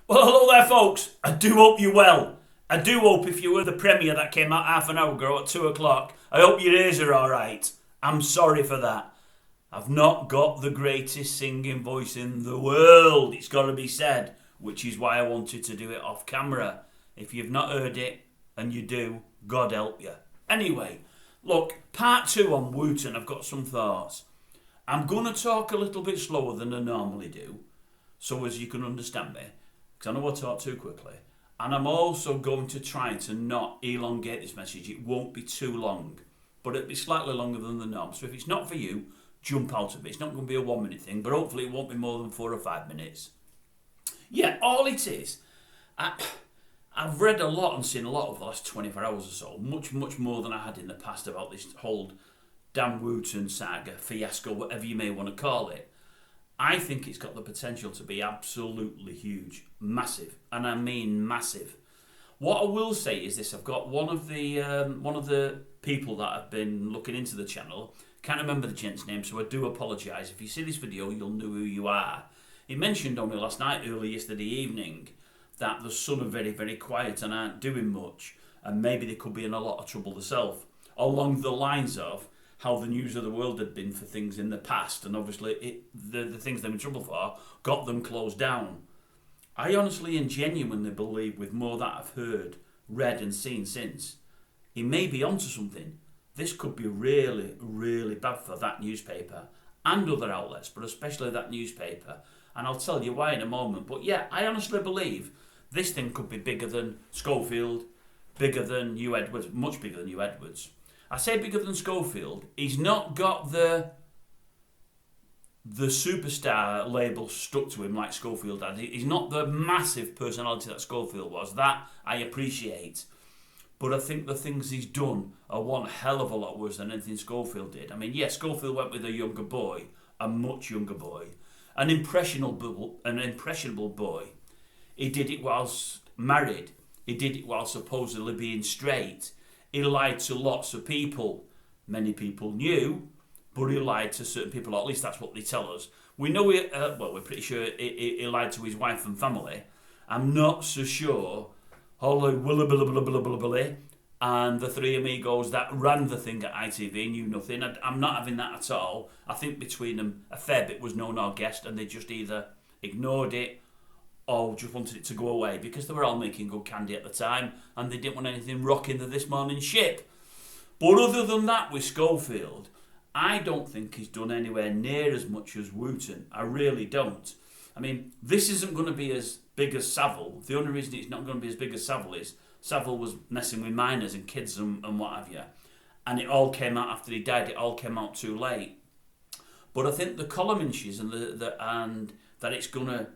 Well, hello there, folks. I do hope you're well. I do hope if you were the premiere that came out half an hour ago at 2 o'clock, I hope your ears are alright. I'm sorry for that. I've not got the greatest singing voice in the world, it's got to be said, which is why I wanted to do it off camera. If you've not heard it, and you do, God help you. Anyway, look, part 2 on WOOTON, I've got some thoughts. I'm going to talk a little bit slower than I normally do, so as you can understand me, because I know I talk too quickly. And I'm also going to try to not elongate this message. It won't be too long, but it'll be slightly longer than the norm. So if it's not for you, jump out of it. It's not going to be a 1 minute thing, but hopefully it won't be more than 4 or 5 minutes. Yeah, all it is, I've read a lot and seen a lot over the last 24 hours or so, much more than I had in the past about this whole damn WOOTON saga, fiasco, whatever you may want to call it. I think it's got the potential to be absolutely huge, massive, and I mean massive. What I will say is this: I've got one of the people that have been looking into the channel. Can't remember the gent's name, so I do apologise. If you see this video, you'll know who you are. He mentioned on me last night, early yesterday evening, that the Sun are very, very quiet and aren't doing much, and maybe they could be in a lot of trouble themselves, along the lines of how the news of the world had been for things in the past, and obviously the things they were in trouble for got them closed down. I honestly and genuinely believe, with more that I've heard, read and seen since, he may be onto something. This could be really, really bad for that newspaper and other outlets, but especially that newspaper. And I'll tell you why in a moment. But yeah, I honestly believe this thing could be bigger than Schofield, bigger than Hugh Edwards, much bigger than Hugh Edwards. I say bigger than Schofield. He's not got the superstar label stuck to him like Schofield had. He's not the massive personality that Schofield was. That I appreciate. But I think the things he's done are one hell of a lot worse than anything Schofield did. I mean, yes, Schofield went with a younger boy, a much younger boy, an impressionable boy. He did it whilst married. He did it while supposedly being straight. He lied to lots of people. Many people knew, but he lied to certain people, or at least that's what they tell us. We know, we're pretty sure he lied to his wife and family. I'm not so sure Willy and the three amigos that ran the thing at ITV knew nothing. I'm not having that at all. I think between them a fair bit was known or guessed, and they just either ignored it or just wanted it to go away, because they were all making good candy at the time and they didn't want anything rocking the This Morning ship. But other than that, with Schofield, I don't think he's done anywhere near as much as WOOTON. I really don't. I mean, this isn't going to be as big as Savile. The only reason it's not going to be as big as Savile is Savile was messing with minors and kids and what have you. And it all came out after he died. It all came out too late. But I think the column inches and and that it's going to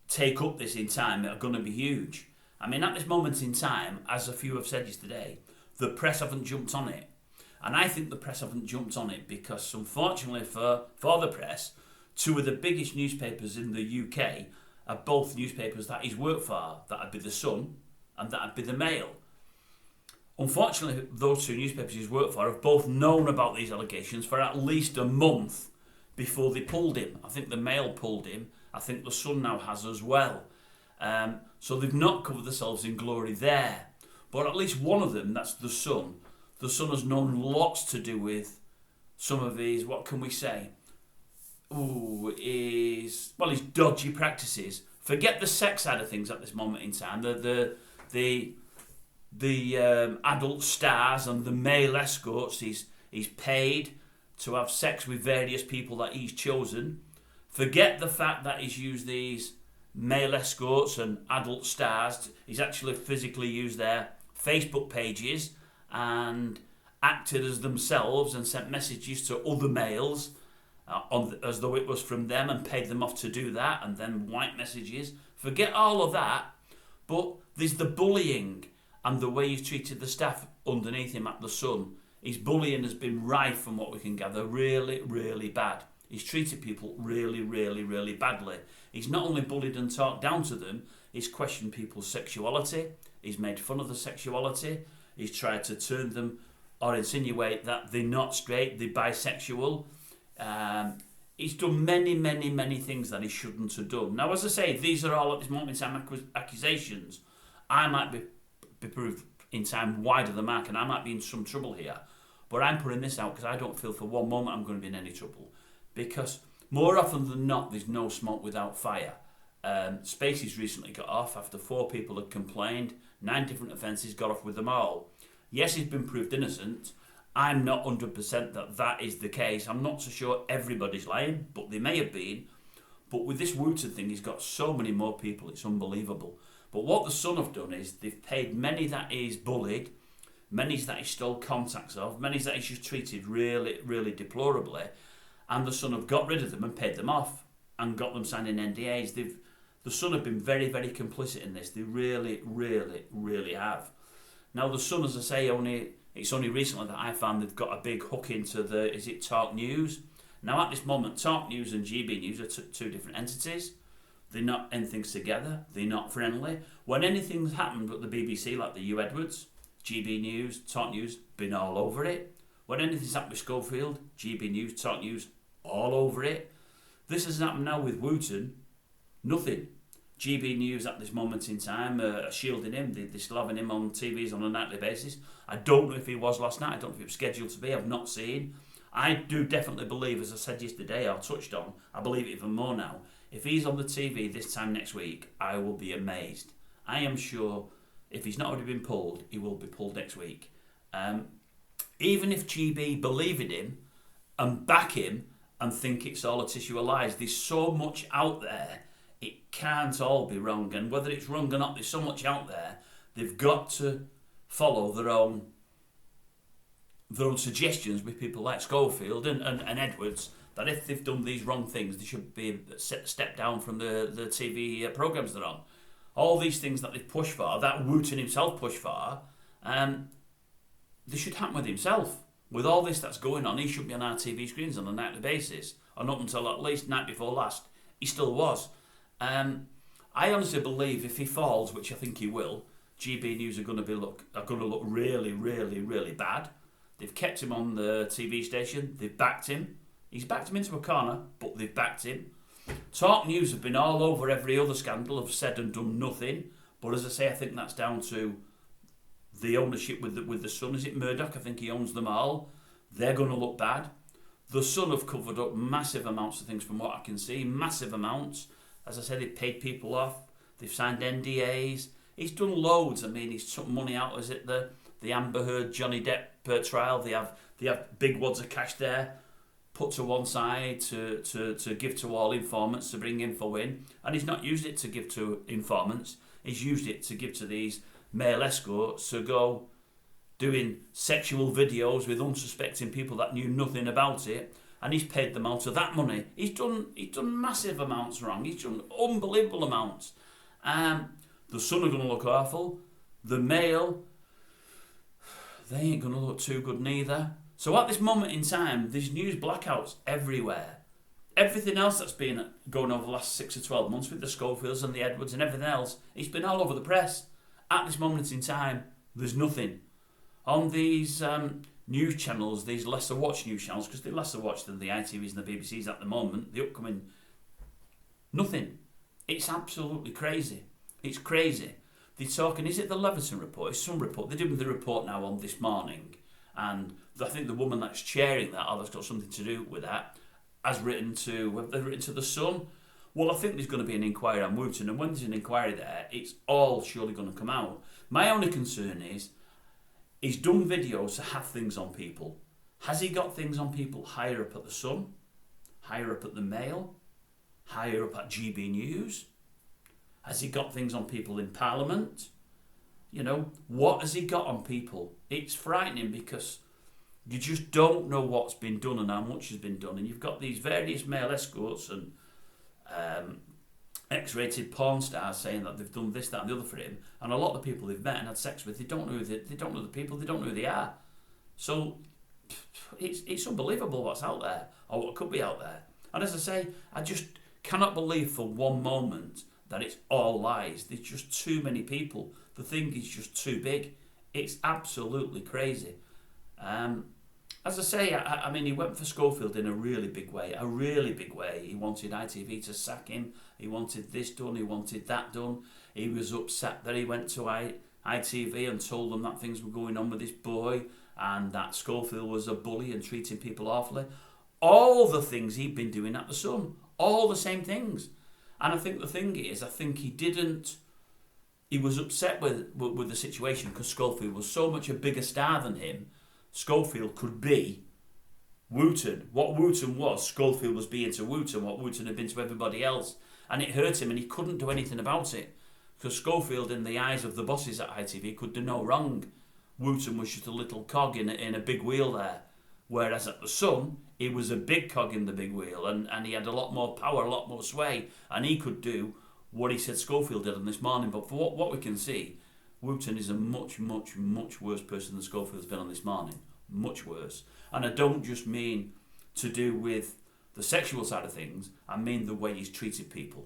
take up this in time are going to be huge. I mean, at this moment in time, as a few have said yesterday, the press haven't jumped on it. And I think the press haven't jumped on it because, unfortunately for the press, two of the biggest newspapers in the UK are both newspapers that he's worked for. That'd be the Sun and that'd be the Mail. Unfortunately, those two newspapers he's worked for have both known about these allegations for at least a month before they pulled him. I think the Mail pulled him. I think the Sun now has as well. So they've not covered themselves in glory there. But at least one of them, that's the Sun. The Sun has known lots to do with some of his, what can we say? His dodgy practices. Forget the sex side of things at this moment in time. The adult stars and the male escorts he's paid to have sex with various people that he's chosen. Forget the fact that he's used these male escorts and adult stars. He's actually physically used their Facebook pages and acted as themselves and sent messages to other males as though it was from them and paid them off to do that, and then white messages. Forget all of that. But there's the bullying and the way he's treated the staff underneath him at the Sun. His bullying has been rife, from what we can gather, really, really bad. He's treated people really, really, really badly. He's not only bullied and talked down to them, he's questioned people's sexuality, he's made fun of the sexuality, he's tried to turn them or insinuate that they're not straight, they're bisexual. He's done many, many, many things that he shouldn't have done. Now, as I say, these are all at this moment in time accusations. I might be proved in time wide of the mark, and I might be in some trouble here. But I'm putting this out because I don't feel for one moment I'm going to be in any trouble. Because more often than not, there's no smoke without fire. Spacey's recently got off after 4 people had complained. 9 different offences, got off with them all. Yes, he's been proved innocent. I'm not 100% that is the case. I'm not so sure everybody's lying, but they may have been. But with this WOOTON thing, he's got so many more people, it's unbelievable. But what the Sun have done is they've paid many that he's bullied, many that he stole contacts of, many that he's just treated really, really deplorably, and the Sun have got rid of them and paid them off and got them signing NDAs. The Sun have been very, very complicit in this. They really, really, really have. Now the Sun, as I say, it's only recently that I found they've got a big hook into Talk News. Now at this moment, Talk News and GB News are two different entities. They're not in things together. They're not friendly. When anything's happened at the BBC, like the Edwards, GB News, Talk News, been all over it. When anything's happened with Schofield, GB News, Talk News, all over it. This has happened now with WOOTON. Nothing. GB News at this moment in time are shielding him. They're still having him on TVs on a nightly basis. I don't know if he was last night. I don't know if he was scheduled to be. I've not seen. I do definitely believe, as I said yesterday, I touched on, I believe it even more now. If he's on the TV this time next week, I will be amazed. I am sure if he's not already been pulled, he will be pulled next week. Even if GB believe in him and back him and think it's all a tissue of lies, there's so much out there. It can't all be wrong, and whether it's wrong or not, there's so much out there. They've got to follow their own suggestions with people like Schofield and Edwards, that if they've done these wrong things, they should be stepped down from the TV programmes they're on. All these things that they've pushed for, that WOOTON himself pushed for, they should happen with himself. With all this that's going on, he should be on our TV screens on a nightly basis, and up until at least night before last, he still was. I honestly believe if he falls, which I think he will, GB News are going to look really, really, really bad. They've kept him on the TV station. They've backed him. He's backed him into a corner, but they've backed him. Talk News have been all over every other scandal, have said and done nothing. But as I say, I think that's down to the ownership with the Sun. Is it Murdoch? I think he owns them all. They're going to look bad. The Sun have covered up massive amounts of things from what I can see. Massive amounts. As I said, they've paid people off. They've signed NDAs. He's done loads. I mean, he's took money out. Is it the Amber Heard Johnny Depp trial? They have big wads of cash there, put to one side to give to all informants to bring info in, and he's not used it to give to informants. He's used it to give to these male escorts to go doing sexual videos with unsuspecting people that knew nothing about it. And he's paid them out of that money. He's done massive amounts wrong. He's done unbelievable amounts. The Sun are going to look awful. The Mail, they ain't going to look too good neither. So at this moment in time, there's news blackouts everywhere. Everything else that's been going over the last 6 or 12 months with the Schofields and the Edwards and everything else, it's been all over the press. At this moment in time, there's nothing. On these news channels, these lesser watched news channels, because they're lesser watched than the ITVs and the BBCs at the moment, the upcoming, nothing. It's absolutely crazy. It's crazy. They're talking, is it the Leveson report? It's some report. They're doing the report now on this morning, and I think the woman that's chairing that, or that's got something to do with that, has written to the Sun. Well, I think there's going to be an inquiry on WOOTON, and when there's an inquiry there, it's all surely going to come out. My only concern is, he's done videos to have things on people. Has he got things on people higher up at the Sun? Higher up at the Mail? Higher up at GB News? Has he got things on people in Parliament? You know, what has he got on people? It's frightening because you just don't know what's been done and how much has been done. And you've got these various male escorts and X-rated porn stars saying that they've done this, that, and the other for him, and a lot of the people they've met and had sex with, they don't know the people, they don't know who they are. So it's unbelievable what's out there, or what could be out there. And as I say, I just cannot believe for one moment that it's all lies. There's just too many people. The thing is just too big. It's absolutely crazy. as I say, I mean, he went for Schofield in a really big way. A really big way. He wanted ITV to sack him. He wanted this done. He wanted that done. He was upset that he went to ITV and told them that things were going on with this boy and that Schofield was a bully and treating people awfully. All the things he'd been doing at the Sun. All the same things. And I think the thing is, I think he was upset with the situation because Schofield was so much a bigger star than him. Schofield could be Wooton. What Wooton was, Schofield was being to Wooton, what Wooton had been to everybody else. And it hurt him and he couldn't do anything about it. Because Schofield, in the eyes of the bosses at ITV, could do no wrong. Wooton was just a little cog in a big wheel there. Whereas at the Sun, he was a big cog in the big wheel and he had a lot more power, a lot more sway. And he could do what he said Schofield did on this morning. But for what we can see, Wooton is a much, much, much worse person than Schofield's been on this morning. Much worse. And I don't just mean to do with the sexual side of things. I mean the way he's treated people.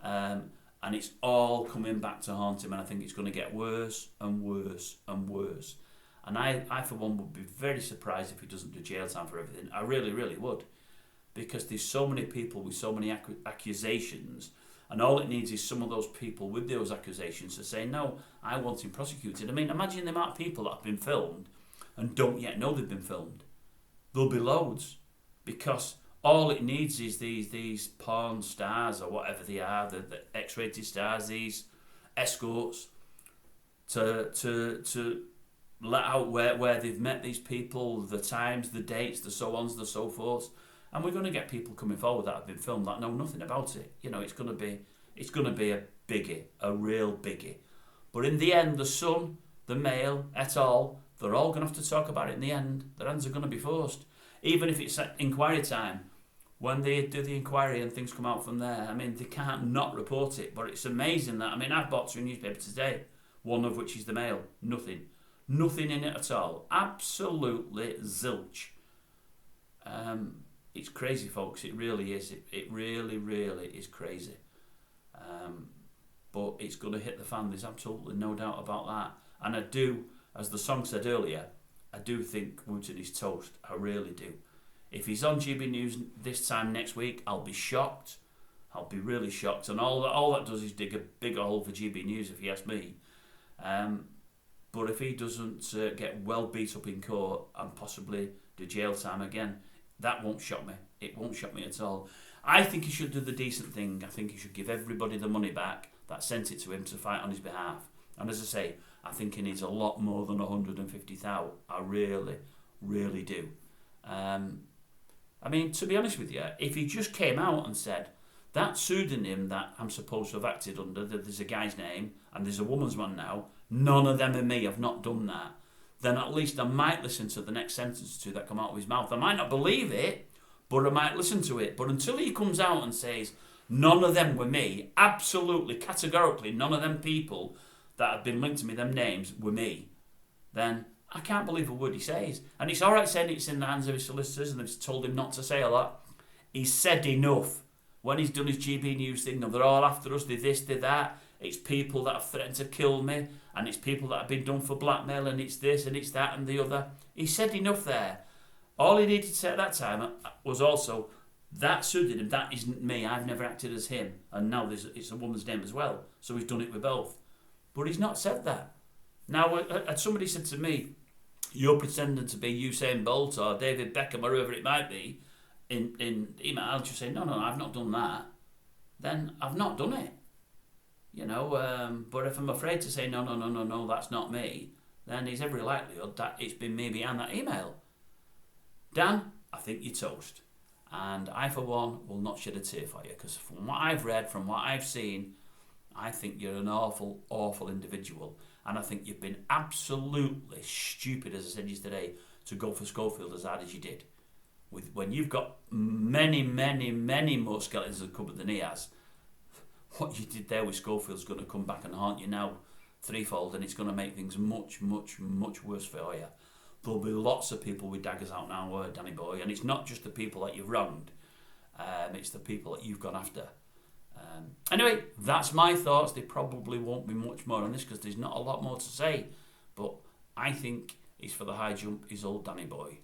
And it's all coming back to haunt him. And I think it's going to get worse and worse and worse. And I for one, would be very surprised if he doesn't do jail time for everything. I really, really would. Because there's so many people with so many accusations. And all it needs is some of those people with those accusations to say, no, I want him prosecuted. I mean, imagine the amount of people that have been filmed and don't yet know they've been filmed. There'll be loads. Because all it needs is these porn stars or whatever they are, the X-rated stars, these escorts, to let out where they've met these people, the times, the dates, the so-ons, the so-forths. And we're going to get people coming forward that have been filmed that know nothing about it. You know, it's going to be a biggie, a real biggie. But in the end, the Sun, the Mail, et al., they're all going to have to talk about it in the end. Their hands are going to be forced. Even if it's at inquiry time, when they do the inquiry and things come out from there, I mean, they can't not report it. But it's amazing that, I mean, I've bought 2 newspapers today, one of which is the Mail. Nothing. Nothing in it at all. Absolutely zilch. It's crazy, folks. It really is. It really, really is crazy. But it's going to hit the fan. There's absolutely no doubt about that. And I do, as the song said earlier, I do think Wooton is toast. I really do. If he's on GB News this time next week, I'll be shocked. I'll be really shocked. And all that does is dig a bigger hole for GB News, if you ask me. But if he doesn't get well beat up in court and possibly do jail time again, that won't shock me. It won't shock me at all. I think he should do the decent thing. I think he should give everybody the money back that sent it to him to fight on his behalf. And as I say, I think he needs a lot more than 150,000. I really, really do. I mean, to be honest with you, if he just came out and said, that pseudonym that I'm supposed to have acted under, that there's a guy's name and there's a woman's one now, none of them are me, I've not done that, then at least I might listen to the next sentence or two that come out of his mouth. I might not believe it, but I might listen to it. But until he comes out and says, none of them were me, absolutely, categorically, none of them people that have been linked to me, them names, were me, then I can't believe a word he says. And it's all right saying it's in the hands of his solicitors and they've told him not to say a lot. He's said enough. When he's done his GB News thing, they're all after us, they're this, they're that. It's people that have threatened to kill me, and it's people that have been done for blackmail, and it's this, and it's that, and the other. He said enough there. All he needed to say at that time was also, that suited him, that isn't me, I've never acted as him. And now it's a woman's name as well, so he's done it with both. But he's not said that. Now, somebody said to me, you're pretending to be Usain Bolt or David Beckham or whoever it might be, in email. I'll just say, no, I've not done that. Then I've not done it. You know, but if I'm afraid to say, no, that's not me, then there's every likelihood that it's been me behind that email. Dan, I think you're toast. And I, for one, will not shed a tear for you, because from what I've read, from what I've seen, I think you're an awful, awful individual. And I think you've been absolutely stupid, as I said yesterday, to go for Schofield as hard as you did. When you've got many, many, many more skeletons in the cupboard than he has, what you did there with Schofield's going to come back and haunt you now threefold, and it's going to make things much, much, much worse for you. There'll be lots of people with daggers out now, Danny boy, and it's not just the people that you've wronged, it's the people that you've gone after. Anyway, that's my thoughts. There probably won't be much more on this because there's not a lot more to say, but I think he's for the high jump, is old Danny boy.